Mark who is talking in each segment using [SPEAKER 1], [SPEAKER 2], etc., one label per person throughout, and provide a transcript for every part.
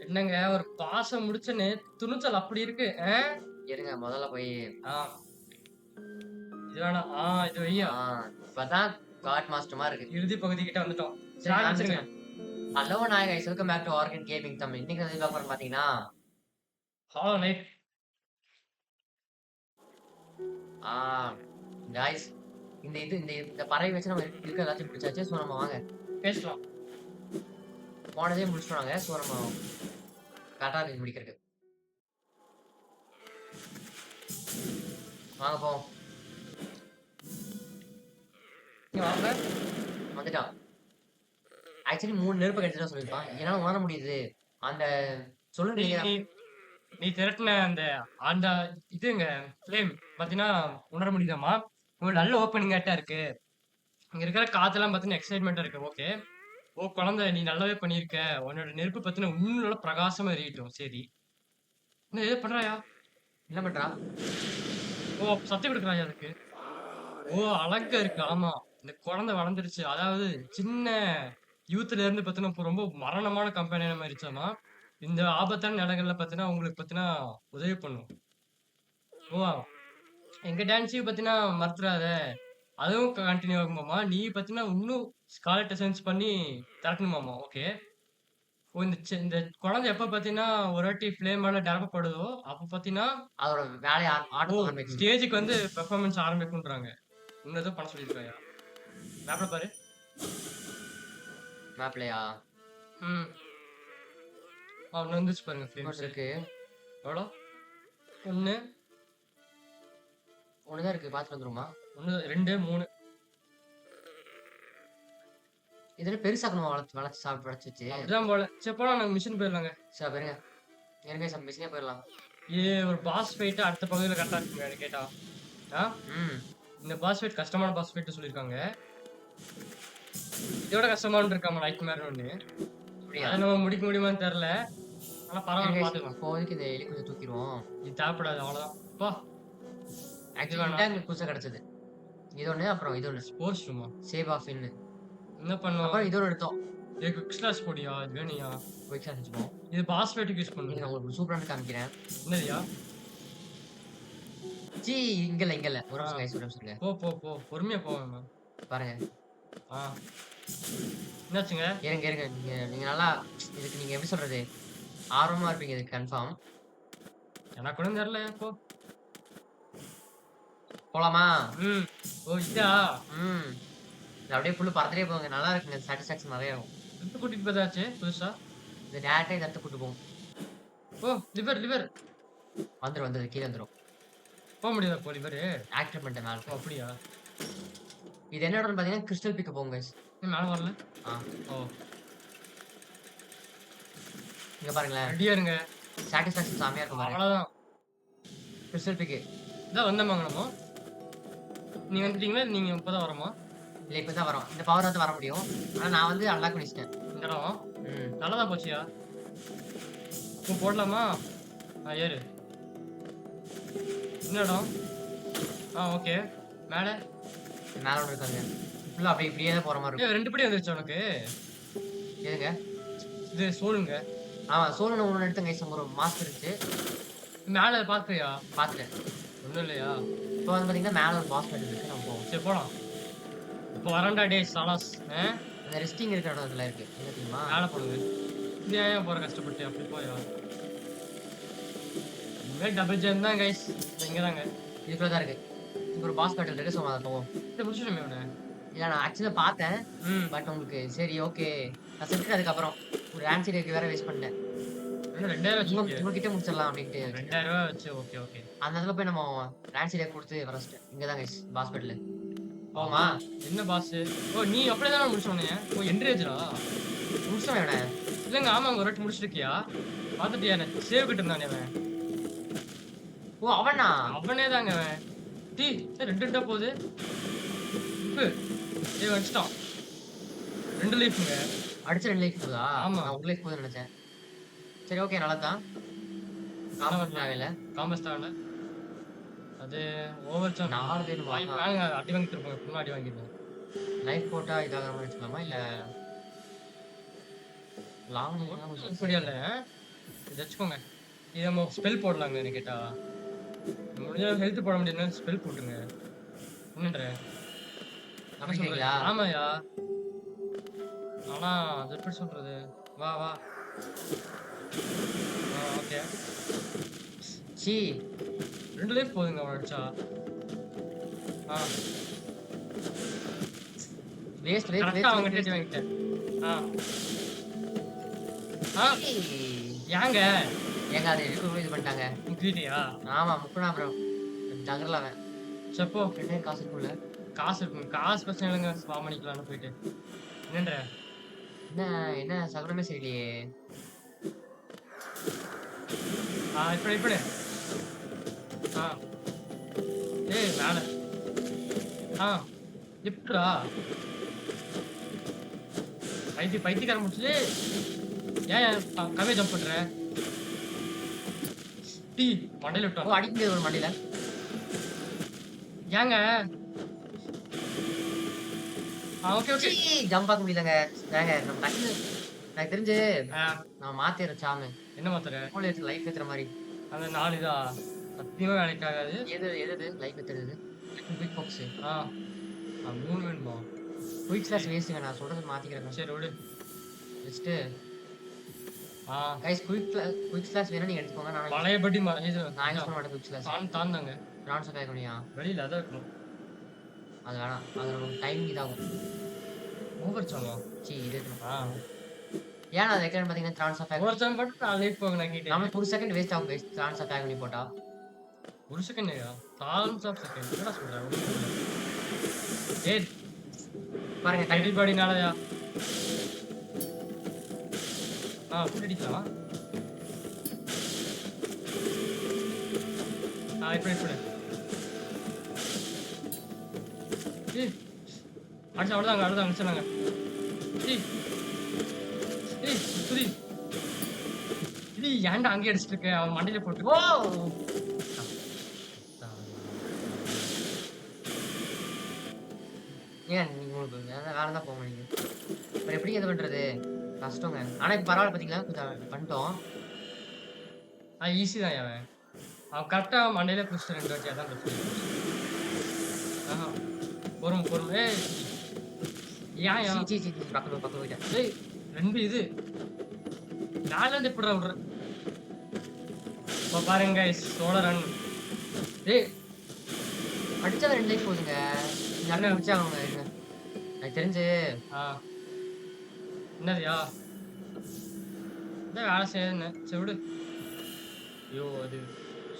[SPEAKER 1] என்னங்க ஒரு பாசம் முடிச்சோன்னே துணிச்சல் அப்படி இருக்கு.
[SPEAKER 2] இருங்க முதல்ல போய்
[SPEAKER 1] ஆ இது வேணாம். இது வையா.
[SPEAKER 2] ஆ இப்பதான் காட் மாஸ்டர் மாரி இருக்கு.
[SPEAKER 1] இறுதி பகுதி கிட்ட வந்துட்டோம். சரி
[SPEAKER 2] சரி
[SPEAKER 1] ஆரம்பிச்சிருங்க.
[SPEAKER 2] ஆரம்பிச்சுருங்க. ஹலோ நாய் guys welcome back to Argon gaming Tamil. இன்னைக்கு வந்து பார்க்க போறோம் பார்த்தீங்கன்னா,
[SPEAKER 1] ஹாலோ நைட்
[SPEAKER 2] ஆ கைஸ் இந்த பறவை வச்சு நம்ம இருக்க எல்லாத்தையும் பிடிச்சாச்சு. ஸோ நம்ம வாங்க.
[SPEAKER 1] பேசலாம்.
[SPEAKER 2] போனதே முடிச்சுட்டோம் நாங்க. ஸோ நம்ம கரெக்ட்டா இருக்கு முடிக்கிறதுக்கு. வாங்க போவோம்.
[SPEAKER 1] இங்க வாங்க.
[SPEAKER 2] வந்துட்டான். ஆக்சுவலி 3 நெருப்பு கிடைச்சதா சொல்லியிருப்பான். என்னால உணர முடியுது. அந்த சொல்லுங்க
[SPEAKER 1] நீ
[SPEAKER 2] நீங்க
[SPEAKER 1] நீ நீ திரட்டுன அந்த அந்த இதுங்க ஃப்ளேம் பார்த்தீங்கன்னா, உணர முடியுதாம்மா? ஒரு நல்ல ஓப்பனிங்காட்டா இருக்கு. இங்க இருக்கிற காத்தெல்லாம் பார்த்தீங்கன்னா எக்ஸைட்மென்ட்டா இருக்கு. ஓகே. ஓ குழந்தை நீ நல்லாவே பண்ணியிருக்க. உன்னோட நெருப்பு பார்த்தீங்கன்னா இன்னும் நல்லா பிரகாசமா எரியட்டும். சரி. என்ன ஏதோ பண்றாயா?
[SPEAKER 2] என்ன பண்றா?
[SPEAKER 1] ஓ! சத்தம் குடுக்குறாயா அதுக்கு? ஓ! அழகா இருக்கு. ஆமா. இந்த குழந்தை வளர்ந்துருச்சு. அதாவது சின்ன யூத்ல இருந்து பார்த்தீங்கன்னா, இப்ப ரொம்ப மரணமான கம்பெனியான மாறிடுச்சாமா. இந்த ஆபத்தான நிலங்கள்ல பார்த்தீங்கன்னா, உங்களுக்கு பார்த்தீங்கன்னா உதவி பண்ணும். ஓ! எங்க டான்ஸையும் பார்த்தீங்கன்னா மறந்துறாத. அதுவும் கன்டின்யூ ஆகுமாமா. நீ பார்த்தீங்கன்னா, இன்னும் ஸ்காலட் எசன்ஸ் பண்ணி திரட்டணுமாமா. ஓகே. ஓ! இந்த குழந்தை எப்ப பார்த்தீங்கன்னா, ஒரு வாட்டி ஃப்ளேம் மேல நிரப்பப்படுதோ, அப்ப பார்த்தீங்கன்னா,
[SPEAKER 2] அதோட வேலைய
[SPEAKER 1] ஓ!
[SPEAKER 2] ஆட்டத்த ஆரம்பிக்கும்.
[SPEAKER 1] ஸ்டேஜ்க்கு வந்து பெர்ஃபார்மன்ஸ் ஆரம்பிக்கும்ன்றாங்க. இன்னும் ஏதோ பண்ண சொல்லியிருக்காயா? மேப்ல பாரு.
[SPEAKER 2] மேப்லயா?
[SPEAKER 1] ம். ஒண்ணு வந்துருச்சு பாருங்க
[SPEAKER 2] இன்னொன்னு
[SPEAKER 1] ஃப்ரேம்ஸு.
[SPEAKER 2] இருக்கு.
[SPEAKER 1] எவ்வளோ? 1,
[SPEAKER 2] 1 தான் இருக்கு. பார்த்துட்டு வந்துருவோமா?
[SPEAKER 1] 1, 2, 3.
[SPEAKER 2] இதுல பெருசாக்கணுமா வளச்சு வளச்சு சாப்பிட்டு வளச்சு வச்சு?
[SPEAKER 1] அப்படிதான் போல. சரி போலாம் நாங்க மிஷன் போயிரலாங்க.
[SPEAKER 2] சரி அப்ப இருங்க. இருங்க மிஷினே போயிரலாம்.
[SPEAKER 1] ஒரு பாஸ் ஃபைட் அடுத்த பகுதியில கரெக்ட்டா இருக்குங்க என்ன கேட்டா. ஆ
[SPEAKER 2] ம்.
[SPEAKER 1] இந்த பாஸ் ஃபைட் கஷ்டமான பாஸ் ஃபைட் சொல்லியிருக்காங்க. இதோட கஷ்டமானது இருக்காமா நைட்மேர்ன்னு ஒண்ணு.
[SPEAKER 2] அப்படியா?
[SPEAKER 1] அத நம்ம முடிக்க முடியுமான்னு தெரியல. ஆனா
[SPEAKER 2] இருங்க
[SPEAKER 1] பரவால்ல
[SPEAKER 2] guys,
[SPEAKER 1] பாத்துக்கலாம்.
[SPEAKER 2] இப்போதைக்கு இந்த எலி கொஞ்சம் தூக்கிருவோம்.
[SPEAKER 1] இது தேவைப்படாது அவ்வளோதான். அப்பா! இது
[SPEAKER 2] ஆக்சுவலி
[SPEAKER 1] வேணாம்.
[SPEAKER 2] இதான் எங்களுக்கு புதுசா கிடைச்சது. இது ஒண்ணு, அப்புறம் இது ஒண்ணு.
[SPEAKER 1] ஸ்போர்ட்ஸ் ரூமா?
[SPEAKER 2] சேவ் ஆஃப் இன்னு.
[SPEAKER 1] என்ன பண்ணோம்?
[SPEAKER 2] அப்புறம் இது ஒண்ணு எடுத்தோம்.
[SPEAKER 1] இது குவிக் ஸ்லாஷ் போடியா? இது வேணுயா?
[SPEAKER 2] குயிக் ஷாட் வச்சுப்போம்.
[SPEAKER 1] இது பாஸ் ஃபைட்டுக்கு யூஸ்
[SPEAKER 2] இருங்க
[SPEAKER 1] பண்ணுங்க.
[SPEAKER 2] நான் உங்களுக்கு சூப்பரானது காமிக்கிறேன்.
[SPEAKER 1] என்னதுயா?
[SPEAKER 2] ச்சீ இங்க இல்ல. ஒரு
[SPEAKER 1] ஆ.
[SPEAKER 2] நிமிஷம் கைஸ் ஒரு நிமிஷம் இருங்க.
[SPEAKER 1] போ, போ, போ. பொறுமையா போவேன்மா.
[SPEAKER 2] பாருங்க.
[SPEAKER 1] ஆ. என்னாச்சுங்க?
[SPEAKER 2] இருங்க. நீங்க நீங்க நல்லா இதுக்கு நீங்க எப்படி சொல்றது? ஆர்வமா இருப்பீங்க இதுக்கு கன்ஃபார்ம்.
[SPEAKER 1] எனக்கு ஒண்ணும் தெரியல. போ.
[SPEAKER 2] போலாமா?
[SPEAKER 1] ம். ஓ! இதா?
[SPEAKER 2] ம். இது அப்படியே ஃபுல்லா பறந்துட்டே போகுங்க. நல்லா இருக்குங்க. சாட்டிஸ்ஃபாக்ஷன் நெறைய ஆகும்.
[SPEAKER 1] எங்க கூட்டிட்டு போய் ஏதாச்சு புதுசா?
[SPEAKER 2] இது டேரக்ட்டா இந்த இடத்துக்கு கூட்டு போகும்.
[SPEAKER 1] ஓ! Lever, lever.
[SPEAKER 2] வந்துரும் கீழ வந்துரும்.
[SPEAKER 1] போ முடியாதா இப்போ லிவரு?
[SPEAKER 2] ஆக்டிவேட் பண்ணிட்டேன் மேல
[SPEAKER 1] ஓ!
[SPEAKER 2] போய்.
[SPEAKER 1] அப்படியா?
[SPEAKER 2] இது என்ன இடம்னு பார்த்தீங்கன்னா, கிறிஸ்டல் பீக் போகும் கைஸ்.
[SPEAKER 1] ஏன் மேல வரல?
[SPEAKER 2] ஆ
[SPEAKER 1] ஓ!
[SPEAKER 2] இங்க பாருங்களேன்.
[SPEAKER 1] ரெடியா இருங்க.
[SPEAKER 2] சாட்டிஸ்ஃபாக்ஷன் செமையா இருக்கும் பாருங்க.
[SPEAKER 1] அவ்வளோதான்.
[SPEAKER 2] Crystal peak.
[SPEAKER 1] இதான் வந்தோமாங்க நம்ம? நீங்க வந்துட்டீங்களா? இல்ல நீங்க இப்ப தான் வரோமா?
[SPEAKER 2] இல்ல இப்ப தான் வரும். இந்த பவர் வந்து வர முடியும். ஆனா நான் வந்து அன்லாக் பண்ணி வச்சுட்டேன்.
[SPEAKER 1] இந்த இடம்?
[SPEAKER 2] ம்.
[SPEAKER 1] நல்லதா போச்சுயா? இப்போ போடலாமா? ஏறு. என்ன இடம்? ஓகே. மேல?
[SPEAKER 2] மேல ஒண்ணு இருக்காங்க. ஃபுல்லா அப்படியே இப்படியே தான் போற மாரி இருக்கும்.
[SPEAKER 1] 2 படி வந்துருச்சா உனக்கு?
[SPEAKER 2] எதுங்க?
[SPEAKER 1] இது சோலுங்க.
[SPEAKER 2] ஆமா சோலோன்னு ஒண்ணு எடுத்தேன் கைஸ். ஒரு மாஸ்க் இருந்துச்சு.
[SPEAKER 1] மேல பாக்குறியா?
[SPEAKER 2] பாத்துட்டேன்.
[SPEAKER 1] ஒண்ணும் இல்லையா?
[SPEAKER 2] இப்போ வந்து பார்த்தீங்கன்னா, மேல ஒரு பாஸ் ஃபைட் இருக்கு. நம்ம போவோம்.
[SPEAKER 1] சரி போலாம். இப்போ வரேன்டா டேய் சலாஸ்.
[SPEAKER 2] அந்த ரெஸ்டிங் இருக்கிற இடத்துல இருக்கு. எங்க தெரியுமா?
[SPEAKER 1] மேல போடுங்க. இது ஏன் போற கஷ்டப்பட்டு? அப்படி போயா? இனிமேல் டபுள் ஜம்ப் தான் கைஸ். இங்க தாங்க.
[SPEAKER 2] இதுக்குள்ள தான் இருக்கு. இங்க ஒரு பாஸ் பேட்டில் இருக்கு. ஸோ அத போவோம்.
[SPEAKER 1] இத முடிச்சிட்டோமே இவன.
[SPEAKER 2] இல்ல நான் ஆக்சுவலா பார்த்தேன்.
[SPEAKER 1] ம்.
[SPEAKER 2] பட் உங்களுக்கு சரி ஓகே. நான் செத்துட்டேன் அதுக்கப்புறம். ஒரு ஆன்சிடென்ட்க்கு வேற வேஸ்ட் பண்ணிட்டேன்.
[SPEAKER 1] என்ன 2000 வச்சிருக்கியே?
[SPEAKER 2] இவங்க கிட்ட முடிச்சிடலாம் அப்படின்ட்டு
[SPEAKER 1] ரூ.
[SPEAKER 2] வச்சுட்டேன்.
[SPEAKER 1] 2000 வச்சு ஓகே, ஓகே.
[SPEAKER 2] அந்த இடத்துல போய் நம்ம ஆன்சிடென்ட் குடுத்து வர வச்சுட்டேன். இங்க தான் கைஸ் பாஸ் பேட்டில். போவோமா?
[SPEAKER 1] என்ன பாஸு? ஓ! நீ அப்படியே தான முடிச்சோனே. ஓ! என்ரேஜ்டா?
[SPEAKER 2] முடிச்சிட்டோம் இவன.
[SPEAKER 1] இல்லங்க ஆமாங்க ஒரு வாட்டி முடிச்சிருக்கியா? பாத்துட்டியா என்ன? சேவ் கிட்ட இருந்தானே அவன்.
[SPEAKER 2] ஓ அவனா?
[SPEAKER 1] அவனே தாங்க அவன். டேய் 2 2 போகுது. உப்பு. அடிச்சிட்டான். 2 லைஃப்ங்க.
[SPEAKER 2] அடிச்சு 2 லைஃப் போதா?
[SPEAKER 1] ஆமா.
[SPEAKER 2] நான் 1 லைஃப் போகுதுன்னு நினைச்சேன். சரி ஓகே நல்லதுதான்.
[SPEAKER 1] என்ன
[SPEAKER 2] காம்பஸ்
[SPEAKER 1] பண்ணலாம்?
[SPEAKER 2] தேவையில்ல.
[SPEAKER 1] காம்பஸ் தேவையில்ல. அது ஓவர் சான்ஸ்.
[SPEAKER 2] 4 வேணுமா?
[SPEAKER 1] வாங்க அடி வாங்கிட்டு இருப்போம். எப்பவுமே அடி வாங்கிருவோம்.
[SPEAKER 2] லைஃப் போட்டா இதாகிற மாரி வச்சுக்கலாமா? இல்ல லாங்
[SPEAKER 1] இப்படியா இல்ல? இத வச்சுக்கோங்க. இது நம்ம ஸ்பெல் போடலாங்க என்ன கேட்டா. முடிஞ்ச அளவுக்கு ஹெல்த் போட முடியும்னா ஸ்பெல் போட்டுருங்க. என்னன்ற? என்ன சொல்ற?
[SPEAKER 2] அப்படின்றீங்களா?
[SPEAKER 1] ஆமாய்யா. ஆனா அது எப்படி சொல்றது? வா, வா. ஓகே.
[SPEAKER 2] ச்சீ!
[SPEAKER 1] 2 லைஃப் போதுங்க அவன அடிச்சா. ஆ
[SPEAKER 2] வேஸ்ட், வேஸ்ட்,
[SPEAKER 1] கரெக்ட்டா
[SPEAKER 2] வேஸ்ட்,
[SPEAKER 1] அவன்கிட்ட
[SPEAKER 2] வேஸ்ட்,
[SPEAKER 1] அடி
[SPEAKER 2] வேஸ்ட்.
[SPEAKER 1] வாங்கிட்டேன். ஆ, ஆ
[SPEAKER 2] ச்சீ!
[SPEAKER 1] ஏங்க?
[SPEAKER 2] ஏங்க அத எடுக்கவே இது பண்ணிட்டாங்க.
[SPEAKER 1] முக்கிட்டியா?
[SPEAKER 2] ஆமா, முக்குனா அப்புறம் நகரல அவன்.
[SPEAKER 1] சரி போ.
[SPEAKER 2] 2000 காசு இருக்கும்ல.
[SPEAKER 1] காசு இருக்குங்க. காசு பிரச்சனை இல்லங்க. வா பண்ணிக்கலாம்னு போயிட்டு. என்னன்ற?
[SPEAKER 2] என்ன என்ன சகுனமே சரியில்லையே!
[SPEAKER 1] இப்படி இப்படி. ஆ, ஏய் மேல. ஆ, எப்புட்றா? பைத்தியக்காரன் முடிச்சு. ஏன் கம்மியா ஜம்ப் பண்ற? மண்டையில
[SPEAKER 2] ஓ!
[SPEAKER 1] விட்டான்.
[SPEAKER 2] அடிக்க முடியாது ஒரு மண்டையில.
[SPEAKER 1] ஏங்க? ஓகே,
[SPEAKER 2] ச்சீ!
[SPEAKER 1] ஓகே.
[SPEAKER 2] ஜம்ப் ஆக்க முடியலங்க. ஏங்க நம்ம டக்குனு எனக்கு தெரிஞ்சு
[SPEAKER 1] ஆ,
[SPEAKER 2] நான் மாத்திர்றேன் சாமு.
[SPEAKER 1] என்ன மாத்துற?
[SPEAKER 2] மூளை ஏத்து லைஃப் ஏத்துற மாரி.
[SPEAKER 1] அந்த 4 இதா? சத்தியமா வேலைக்கு ஆகாது.
[SPEAKER 2] எது லைஃப் ஏத்துறது? Quick fox.
[SPEAKER 1] ஆ, 3 வேணுமா?
[SPEAKER 2] குயிக் ஸ்லாஷ்
[SPEAKER 1] ஏய்,
[SPEAKER 2] வேஸ்ட்டுங்க. நான் சொல்றத மாத்திக்கிறேங்க.
[SPEAKER 1] சரி விடு.
[SPEAKER 2] வச்சுட்டு
[SPEAKER 1] ஆ,
[SPEAKER 2] கைஸ் குயிக் ஸ்லாஷ் வேணா நீங்க எடுத்துக்கோங்க.
[SPEAKER 1] பழையபடி இது
[SPEAKER 2] நான் யூஸ்
[SPEAKER 1] இதான்.
[SPEAKER 2] பண்ண மாட்டேன் குயிக் ஸ்லாஷ்.
[SPEAKER 1] தாந்தாங்க.
[SPEAKER 2] ட்ரான்ஸ்ஃபர் ஆகணும்யா.
[SPEAKER 1] வெளியில அதான் இருக்கணும்.
[SPEAKER 2] அது வேணாம். அது நமக்கு டைம் இதாகும்.
[SPEAKER 1] ஓவர் சாங்கா?
[SPEAKER 2] இது இருக்கணும்.
[SPEAKER 1] ஆ,
[SPEAKER 2] ஏன் நான் வைக்கிறேன்னு பார்த்தீங்கன்னா ட்ரான்ஸ்ஃபர் ஆக
[SPEAKER 1] ஓவர் சாங் போட்டு 4 லைஃப் போக நான் கேட்டேன்.
[SPEAKER 2] நம்மளுக்கு 1 செகண்ட் வேஸ்ட் ஆகும் கைஸ். ட்ரான்ஸ்ஃபர் ஆக பண்ணி போட்டா.
[SPEAKER 1] 1 செகண்ட்யா? டாலன்ஸ் ஆஃப் செகண்ட். என்னடா சொல்ற? ஏய்,
[SPEAKER 2] பாருங்க கண்டிப்பா
[SPEAKER 1] எடிபாடினாலயா? அப்படி அடிக்கலாம். இப்படி இப்படி. ஏய், அடிச்சு அவ்வளோதாங்க அடிச்சிடலாங்க. ஏய், ஏய், புரி. இது ஏன்டா அங்கேயே அடிச்சிட்டு இருக்க? அவன் மண்டையில போட்டு.
[SPEAKER 2] ஓ! ஏன் நீங்க உங்களுக்கு வேற தான் போங்க நீங்க. அப்புறம் எப்படிங்க இது பண்றது? கஷ்டங்க. ஆனா இப்ப பரவால்ல பார்த்தீங்களா? கொஞ்சம் பண்ணிட்டோம்.
[SPEAKER 1] ஈஸி தான் அவன். அவன் கரெக்டா மண்டையில குடிச்சிட்டு 2 வாட்டி அதான் பிரச்சனை. ஆஹா. பொறுமை. ஏய்,
[SPEAKER 2] சீ,
[SPEAKER 1] ஏன்?
[SPEAKER 2] சீ, சீ, சீ, பக்கம் போயிட்டேன்.
[SPEAKER 1] ஏய், 2 இது. நான்லாம் எப்படிடா விடுறேன்? இப்ப பாருங்க guys, சோழ ரன். ஏய்,
[SPEAKER 2] அடிச்சா 2 லைஃப் போகுதுங்க. நல்லா முடிச்சாகணுங்க இருங்க. எனக்கு தெரிஞ்சு
[SPEAKER 1] ஆ, என்னதுயா? இதான் வேலை செய்யுதுன்னு. சரி விடு. ஐயோ, அது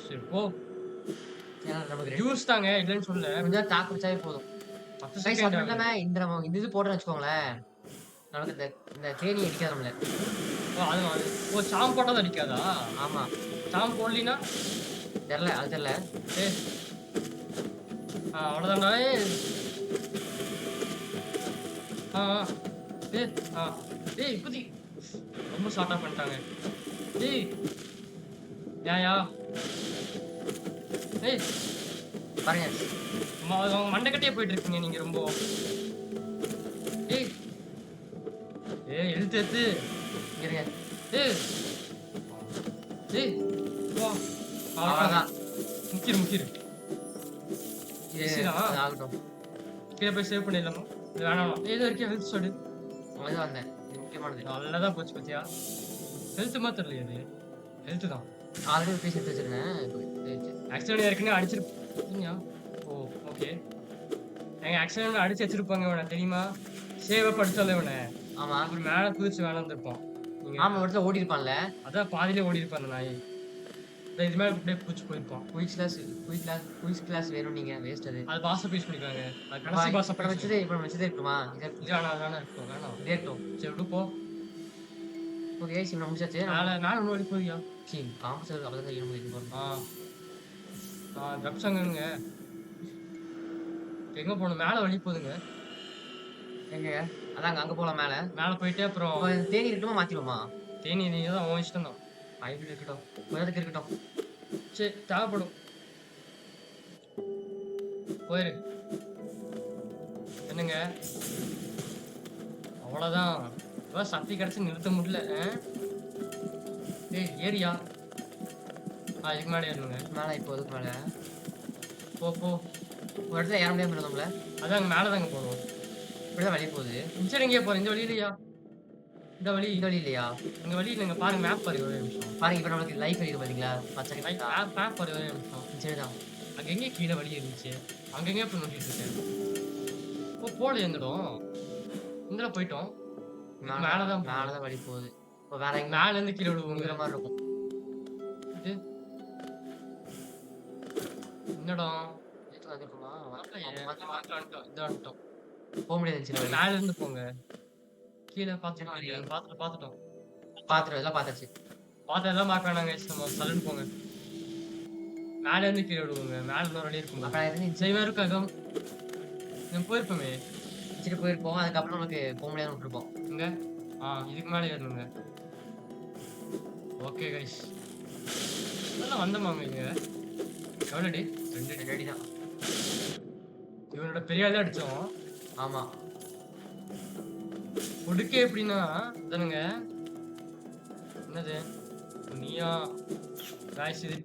[SPEAKER 1] சரி போ.
[SPEAKER 2] ஏன்னா நமக்கு
[SPEAKER 1] ஜூஸ் தாங்க இல்லைன்னு சொல்லல.
[SPEAKER 2] கொஞ்ச நேரம் தாக்கு பிடிச்சாவே போதும்.
[SPEAKER 1] 10
[SPEAKER 2] கைஸ்
[SPEAKER 1] செகண்ட்
[SPEAKER 2] அதுவும்
[SPEAKER 1] ஆகுது.
[SPEAKER 2] இல்லாம இந்த இது போடுறோம்னு வச்சுக்கோங்களேன். நமக்கு இந்த தேனீ அடிக்காது நம்மள.
[SPEAKER 1] அது சாம் போட்டா தான் அடிக்காதா?
[SPEAKER 2] ஆமா.
[SPEAKER 1] சாம் போடலினா?
[SPEAKER 2] அது தெரியல.
[SPEAKER 1] ஏய், அவ்வளோதான்டா. ஏய், ஆ, ஆ. ஏய், ஆ. ஏய், குதி. ரொம்ப ஷார்ட்டா பண்ணிட்டாங்க. ஏய், ஏன்யா? ஏய்,
[SPEAKER 2] பாருங்க.
[SPEAKER 1] அவங்க மண்டைக்கட்டையே போயிட்டு இருக்கீங்க நீங்க ரொம்ப. ஏய், ஏய், எடுத்து.
[SPEAKER 2] இருங்க.
[SPEAKER 1] ஏய், ஏய், வா.
[SPEAKER 2] அவ்வளவுதான்.
[SPEAKER 1] முக்கிரு.
[SPEAKER 2] இது
[SPEAKER 1] ஈஸிதான்.
[SPEAKER 2] அது ஆகட்டும்.
[SPEAKER 1] கீழே போய் சேவ் பண்ணிடலாமா? இது வேணாம். ஏதோ வரைக்கும் ஹெல்த் சொல்லு.
[SPEAKER 2] அதுதான் வந்தேன். இது முக்கியமானது.
[SPEAKER 1] நல்லதான் போச்சு பத்தியா. ஹெல்த் மாத்திரலையே அது. ஹெல்த் தான்.
[SPEAKER 2] ஆல்ரெடி ஒரு பீஸ் எடுத்து வச்சிருந்தேன். இப்போ போயிடுச்சு.
[SPEAKER 1] ஆக்சிடென்ட் ஏற்கனவே அடிச்சிருப்பீங்க. ஓ, ஓகே. எங்க ஆக்சிடென்ட் அடிச்சு வச்சிருப்பாங்க இவனை தெரியுமா? சேவ படிச்சால இவனை.
[SPEAKER 2] ஆமா.
[SPEAKER 1] அப்புறம் மேல குதிச்சு வேணாம் இருப்பான்.
[SPEAKER 2] ஆமா, ஒரு இடத்துல ஓடி இருப்பான்ல.
[SPEAKER 1] அதான் பாதியிலே ஓடி இருப்பான் அந்த நாய். இது மேல அப்படியே குதிச்சு போயிருப்பான்.
[SPEAKER 2] குயிக் கிளாஸ் வேணும் நீங்க வேஸ்ட் அது.
[SPEAKER 1] அது பாச பீஸ் பண்ணிக்காங்க. அது கடைசி பாச
[SPEAKER 2] இப்ப வச்சதே இருக்குமா?
[SPEAKER 1] இது வேணாம் இருக்கும் வேணாம்.
[SPEAKER 2] இதே இருக்கட்டும்.
[SPEAKER 1] சரி விடு போ.
[SPEAKER 2] ஓகே கைஸ் நம்ம முடிச்சாச்சு.
[SPEAKER 1] மேல இன்னும் வழி போதியா?
[SPEAKER 2] காம்பஸ் அவ்வளவுதான் கையில முடிக்க போறோம்.
[SPEAKER 1] ட்ரக்ஸ் அங்கங்க. எங்க போகணும்? மேல வழி போகுதுங்க.
[SPEAKER 2] எங்க? அதாங்க அங்க போலாம் மேல.
[SPEAKER 1] மேல போயிட்டு அப்புறம்
[SPEAKER 2] அப்ப தேனி இருக்கட்டுமா மாத்திடுவோமா?
[SPEAKER 1] தேனி தான் உன் இஷ்டம் தான்.
[SPEAKER 2] ஹைபிரிட் இருக்கட்டும். கொஞ்சத்துக்கு இருக்கட்டும்.
[SPEAKER 1] சரி தேவைப்படும். போயிரு. என்னங்க? அவ்வளவுதான். சக்தி கிடைச்சு நிறுத்த முடியல. ஏய், ஏறியா? இதுக்கு மேல ஏறணுங்க.
[SPEAKER 2] மேல இப்போ இதுக்கு மேல.
[SPEAKER 1] போ, போ.
[SPEAKER 2] ஒரு இடத்துல ஏற முடியாம இருந்தோம்ல.
[SPEAKER 1] அதான் அங்க மேல தாங்க போணும்.
[SPEAKER 2] இப்படிதான் வெளிய போகுது.
[SPEAKER 1] இந்த சைடு எங்கேயோ போறேன். இந்த வழி இல்லையா? இந்த வழி.
[SPEAKER 2] இந்த வழி இல்லையா?
[SPEAKER 1] இங்க வழி இல்லைங்க. பாருங்க மேப் பாருங்க ஒரே நிமிஷம்.
[SPEAKER 2] பாருங்க இப்ப நம்மளுக்கு லைஃப் இருக்கு பாத்தீங்களா? பச்சை
[SPEAKER 1] மேப்
[SPEAKER 2] கலர்.
[SPEAKER 1] மேப் பாருங்க ஒரே நிமிஷம்.
[SPEAKER 2] இந்த சைடு தான்.
[SPEAKER 1] அங்க எங்க கீழ வழி இருந்துச்சு? அங்கங்க போய் நோண்டிட்டு இருக்கேன். போலையே இந்த இடம். இந்த இடம் போயிட்டோம். இதுக்கு மேல தான் போகணும்.
[SPEAKER 2] மேல தான் வழி போகுது. இப்போ வேற எங்க
[SPEAKER 1] மேல இருந்து கீழ விழுவுங்க.
[SPEAKER 2] விழுகிற மாதிரி இருக்கும்.
[SPEAKER 1] இது இந்த இடம்.
[SPEAKER 2] இது வந்துருக்குமா?
[SPEAKER 1] வரலையே. வந்துட்டோம். இதோ வந்துட்டோம்.
[SPEAKER 2] போக முடியாது சில வழி.
[SPEAKER 1] மேல இருந்து போங்க. கீழ பாத்துட்டோம். பாத்துட்டோம்.
[SPEAKER 2] பாத்துட்டோம் இதெல்லாம் பார்த்தாச்சு.
[SPEAKER 1] பார்த்ததெல்லாம் பார்க்க வேணாங்க. நம்ம சலன் போங்க. மேல இருந்து கீழ விழுவுங்க. மேல இன்னொரு வழி இருக்குங்க.
[SPEAKER 2] அப்புறம் இருந்து இந்த
[SPEAKER 1] செய்வா இருக்காகம். நம்ம போயிருப்போமே.
[SPEAKER 2] சைடு போயிருப்போம். அதுக்கப்புறம் நமக்கு போக முடியாதுன்னு விட்டுருப்போம்.
[SPEAKER 1] இங்க. இதுக்கு மேல ஏறணுங்க. Okay guys. இதெல்லாம் வந்தோமாங்க இங்க. எவ்வளோ அடி? 2
[SPEAKER 2] அடி தான்.
[SPEAKER 1] இவனோட பெரிய ஆள் தான் அடிச்சோம்.
[SPEAKER 2] ஆமா.
[SPEAKER 1] ஒடுக்கே எப்படின்னா தானுங்க. என்னது? நீயா காய்ஸ் இது.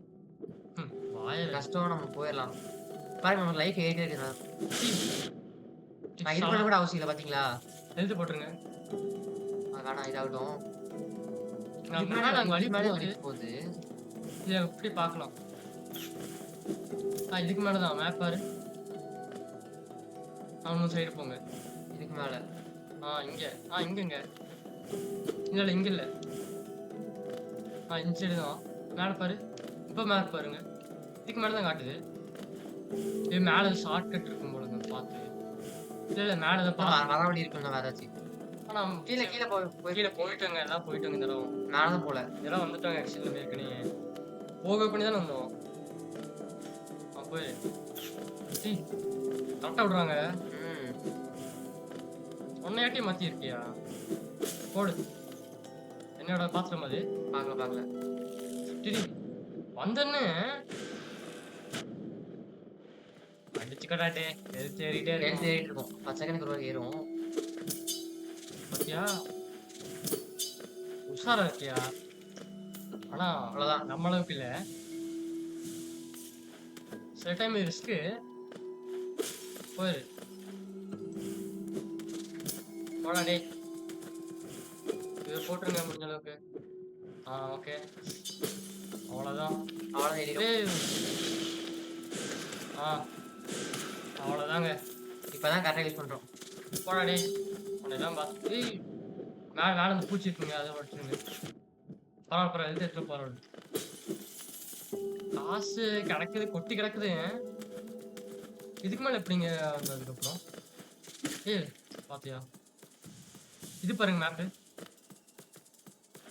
[SPEAKER 1] வாய
[SPEAKER 2] கஷ்டம் நம்ம போயிடலாம். பாருங்க நம்ம லைஃப் ஏறிட்டே இருக்கு. நான் இது பண்ண கூட அவசியம் இல்லை பாத்தீங்களா?
[SPEAKER 1] எழுத்து போட்டுருங்க.
[SPEAKER 2] வேணாம் இதாகட்டும்.
[SPEAKER 1] நாங்க வழி
[SPEAKER 2] மேலே
[SPEAKER 1] போகுது.
[SPEAKER 2] வழி போகுது.
[SPEAKER 1] இதை எப்படி பார்க்கலாம்? இதுக்கு மேலதான் மேப் பாரு. அவனு சைடு போங்க.
[SPEAKER 2] இதுக்கு மேல.
[SPEAKER 1] இங்க. இங்கங்க. இல்ல இங்க இல்ல. இந்த சைடு தான். மேல பாரு. இப்ப மேப் பாருங்க. இதுக்கு மேல தான் காட்டுது. இது மேல ஷார்ட் கட் இருக்கும் போலங்க பார்த்து. இல்ல மேல தான்
[SPEAKER 2] வர வழி இருக்குங்க வேற ஏதாச்சும்.
[SPEAKER 1] ஆனா
[SPEAKER 2] கீழே கீழே
[SPEAKER 1] கீழே போயிட்டோங்க. எல்லாம் போயிட்டோங்க. இந்த இடம்
[SPEAKER 2] மேலதான் போல.
[SPEAKER 1] இதெல்லாம் வந்துட்டோங்க. ஆக்சுவலி ஏற்கனவே போக பண்ணி தானே வந்தோம். போய் கரெக்டா விடுறாங்க. உன்னையாட்டி மாத்தி இருக்கியா? போடு. என்னோட பாத்திரம் அது.
[SPEAKER 2] பார்க்கல.
[SPEAKER 1] சரி வந்தன்னு அடிச்சு கடாட்டே. எழுத்து ஏறிட்டே
[SPEAKER 2] இருக்கும். பச்சை கணக்கு ஒரு ஏறும்.
[SPEAKER 1] பாத்தியா? உஷாரா இருக்கியா? ஆனா
[SPEAKER 2] அவ்வளவுதான்.
[SPEAKER 1] நம்ம அளவுக்கு இல்ல. சில டைம் ரிஸ்க்கு. போயிரு. போடா டேய். இது போட்டுருங்க முடிஞ்ச அளவுக்கு. ஓகே. அவ்வளோதான்.
[SPEAKER 2] அவ்வளோதான்.
[SPEAKER 1] அவ்வளோதாங்க.
[SPEAKER 2] இப்பதான் கரெக்டாக யூஸ் பண்றோம்.
[SPEAKER 1] போடா டேய். உன்னெல்லாம் பார்த்து மேலே அந்த பூச்சி இருக்குங்க. அதை வச்சுருங்க. பரவாயில்ல எழுதி எடுத்துட்டு பரவாயில்ல. காசு கிடக்குது, கொட்டி கிடக்குது. இதுக்கு மேல எப்படிங்க வந்ததுக்கப்புறம்? பாத்தியா? இது பாருங்க மேப்பு.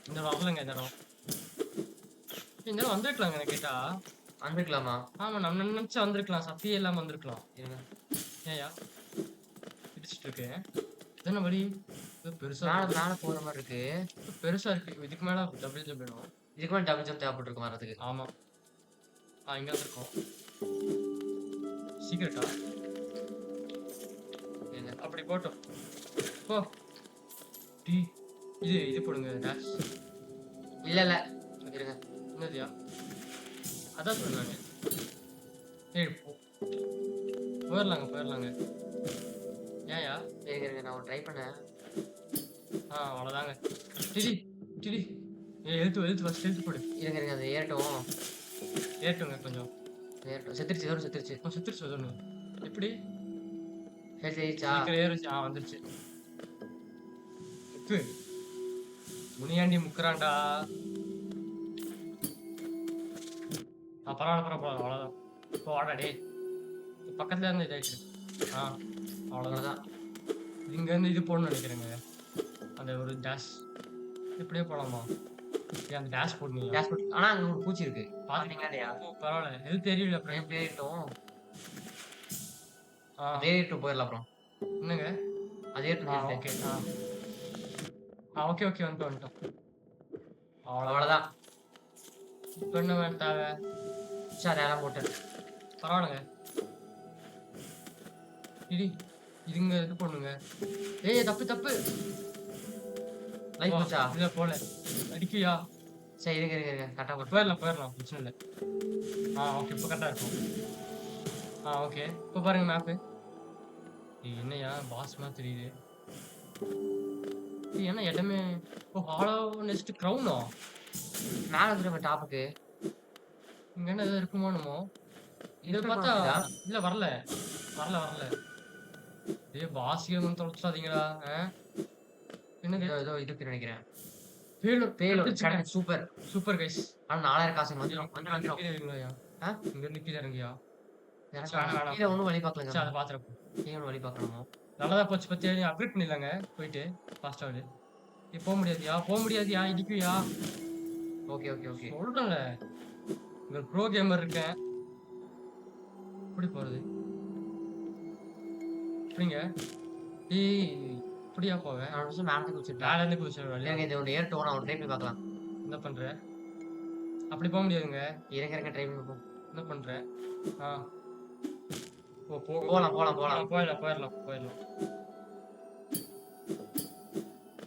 [SPEAKER 1] இந்த வரலங்க இந்த இடம். இந்த இடம் வந்திருக்கலாங்க எனக்கு கேட்டா.
[SPEAKER 2] வந்திருக்கலாமா?
[SPEAKER 1] ஆமா நம்ம நினைச்சா வந்திருக்கலாம். சத்தியே இல்லாம வந்திருக்கலாம். ஏயா பிடிச்சிட்டு இருக்கு. என்ன வழி? பெருசா
[SPEAKER 2] மேல போற மாதிரி இருக்கு.
[SPEAKER 1] பெருசா இருக்கு. இதுக்கு மேல டபுள் ஜம்ப் வேணும்.
[SPEAKER 2] இதுக்கு மேல டபுள் ஜம்ப் தேவைப்பட்டிருக்கும் வரதுக்கு.
[SPEAKER 1] ஆமா. இங்க இருக்கோம். சீக்கிரட்டா. அப்படி போட்டோம். போ. இது போடுங்க டாஷ்.
[SPEAKER 2] இல்ல இருங்க.
[SPEAKER 1] என்னதியா? அதான் சொன்னாங்க. போ. போயிடலாங்க. ஏயா?
[SPEAKER 2] இருங்க நான் ட்ரை பண்ணேன்.
[SPEAKER 1] அவ்வளோதாங்க. டிடி. எழுத்து ஃபர்ஸ்ட் எழுத்து போடு.
[SPEAKER 2] இருங்க அது ஏறட்டும்.
[SPEAKER 1] ஏறட்டுங்க கொஞ்சம்.
[SPEAKER 2] ஏறட்டும். செத்துருச்சு.
[SPEAKER 1] சொல்லணும். எப்படி?
[SPEAKER 2] ஏறிச்சா?
[SPEAKER 1] ஏறிச்சு. வந்துருச்சு. முனியாண்டி முக்குறான்டா. பரவாயில்ல. அவ்வளோதான். இப்போ வாடா டே. பக்கத்துல இருந்து இதாயிடுச்சு. அவ்வளோதான். இங்க இருந்து இது போடணும்னு நினைக்கிறேங்க. அந்த ஒரு டேஷ் இப்படியே போலாமா? அந்த டேஷ் போடணும்.
[SPEAKER 2] Dash boat. ஆனா அங்க ஒரு பூச்சி இருக்கு.
[SPEAKER 1] பாத்தீங்களா இல்லையா? பரவாயில்ல. எது தெரியல. அப்புறம்
[SPEAKER 2] எப்படி ஏறிட்டோம்? ஏறிட்டு போயிடலாம் அப்புறம்.
[SPEAKER 1] என்னங்க?
[SPEAKER 2] அதே
[SPEAKER 1] ஓகே. ஓகே வந்துட்டோம்.
[SPEAKER 2] அவ்வளோதான்.
[SPEAKER 1] இப்போ என்ன தேவை?
[SPEAKER 2] சார் அதெல்லாம் போட்டேன்.
[SPEAKER 1] பரவாயில்லங்க. இதுங்க இது பண்ணுங்க. தப்பு.
[SPEAKER 2] லைஃப் போச்சா?
[SPEAKER 1] இல்ல போல. அடிக்கியா?
[SPEAKER 2] சரி இருங்க கரெக்டா போட்டு
[SPEAKER 1] போயிடலாம் பிரச்சனை இல்லை. ஓகே இப்போ கரெக்டா இருக்கும். ஓகே இப்போ பாருங்க மேப்பு. என்னய்யா பாஸ் மாதிரி தெரியுது. என்ன இடமே ஹாலோ நெக்ஸ்ட் க்ரௌனோ
[SPEAKER 2] மேல வந்துருங்க டாப்புக்கு.
[SPEAKER 1] இங்க என்ன ஏதோ இருக்குமோ என்னமோ. இத
[SPEAKER 2] இன்டர்
[SPEAKER 1] பார்த்தா
[SPEAKER 2] மார்க்கெட்டா?
[SPEAKER 1] இல்ல வரல. வரல. பாஸ்கே வந்து தொலைச்சிடாதீங்கடா. என்னது
[SPEAKER 2] ஏதோ இருக்குன்னு நினைக்கிறேன்.
[SPEAKER 1] பேலூர்
[SPEAKER 2] பேலோட்
[SPEAKER 1] கிடைச்சிருச்சுங்க.
[SPEAKER 2] Correct super.
[SPEAKER 1] Super guys.
[SPEAKER 2] ஆனா 4000 காசுங்க வந்துரும்.
[SPEAKER 1] கீழ இறங்குங்கய்யா.
[SPEAKER 2] ஆ?
[SPEAKER 1] இங்க இருந்து கீழ இறங்குயா.
[SPEAKER 2] எனக்கு
[SPEAKER 1] வேணாம்.
[SPEAKER 2] கீழ ஒண்ணும் வழி பார்க்கலங்க.
[SPEAKER 1] சரி அத பாத்துறேன்.
[SPEAKER 2] கீழ ஒண்ணும் வழி பார்க்கணுமா?
[SPEAKER 1] நல்லதா போச்சு பத்தியா அப்கிரேட் பண்ணிடலாங்க போயிட்டு ஃபாஸ்டாவது. போ முடியாதுயா இடிக்குயா.
[SPEAKER 2] ஓகே.
[SPEAKER 1] சொல்றேன்ல. இங்க ப்ரோ கேமர் இருக்கேன். எப்படி போறது? எப்படிங்க? இப்படியா போவேன்?
[SPEAKER 2] நான் ஒரு நிமிஷம் மேல குதிச்சிட்டேன்.
[SPEAKER 1] மேல இருந்து குதிச்சிடுவேன்.
[SPEAKER 2] இருங்க இது ஒண்ணு ஏறட்டும். நான் ஒரு ட்ரை பண்ணி பார்க்கலாம்.
[SPEAKER 1] என்ன பண்ற? அப்படி போக முடியாதுங்க.
[SPEAKER 2] இருங்க ட்ரை பண்ணி பார்ப்போம்.
[SPEAKER 1] என்ன பண்ற? ஆ.
[SPEAKER 2] போலாம்.
[SPEAKER 1] போயிடலாம்.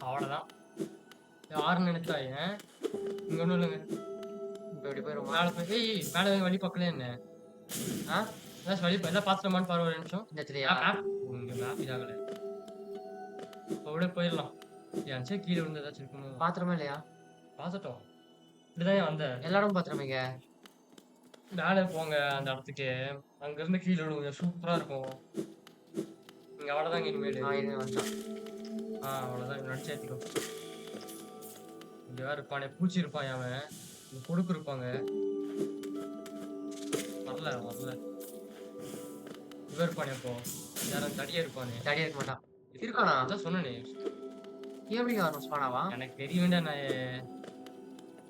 [SPEAKER 1] அவ்வளவுதான். யாருன்னு நினைச்சாய்? இங்க ஒண்ணும் இல்லைங்க.
[SPEAKER 2] இப்ப இப்படி போயிருவோமா?
[SPEAKER 1] மேல போய் மேல வழி பார்க்கல என்ன?
[SPEAKER 2] ஆ?
[SPEAKER 1] ஏதாச்சும் வழி எல்லாம் பாத்துட்டோமான்னு பாரு ஒரு நிமிஷம்.
[SPEAKER 2] இந்த இடத்துலயா?
[SPEAKER 1] இங்க மேப் இதாகல. அப்படியே போயிடலாம். ஏன்ச்சே கீழே விழுந்து ஏதாச்சும் இருக்குமோ?
[SPEAKER 2] பாத்திரமா இல்லையா?
[SPEAKER 1] பாத்துட்டோம். இப்படிதான் வந்தேன்.
[SPEAKER 2] எல்லாரும் பாத்திரமேங்க.
[SPEAKER 1] மேலே போங்க அந்த இடத்துக்கு. அங்க இருந்து கீழே விழுவுங்க. சூப்பரா இருக்கும். இங்க அவ்வளவுதாங்க இனிமேல்.
[SPEAKER 2] இருங்க வந்துட்டான்.
[SPEAKER 1] அவ்வளவுதான் நடிச்சேத்திக்கோ. இங்க வேற இருப்பானே பூச்சி இருப்பான் அவன். இங்க கொடுக்கு இருப்பாங்க. வரல. இவன் இருப்பானே இப்போ. யாரும் தடியா இருப்பானே.
[SPEAKER 2] தடியா இருக்க மாட்டான். இருக்கானா?
[SPEAKER 1] அதான் சொன்னேனே.
[SPEAKER 2] எப்படிங்க வரணும் ஸ்பானாவா?
[SPEAKER 1] எனக்கு தெரிய வேண்டாம் நான்.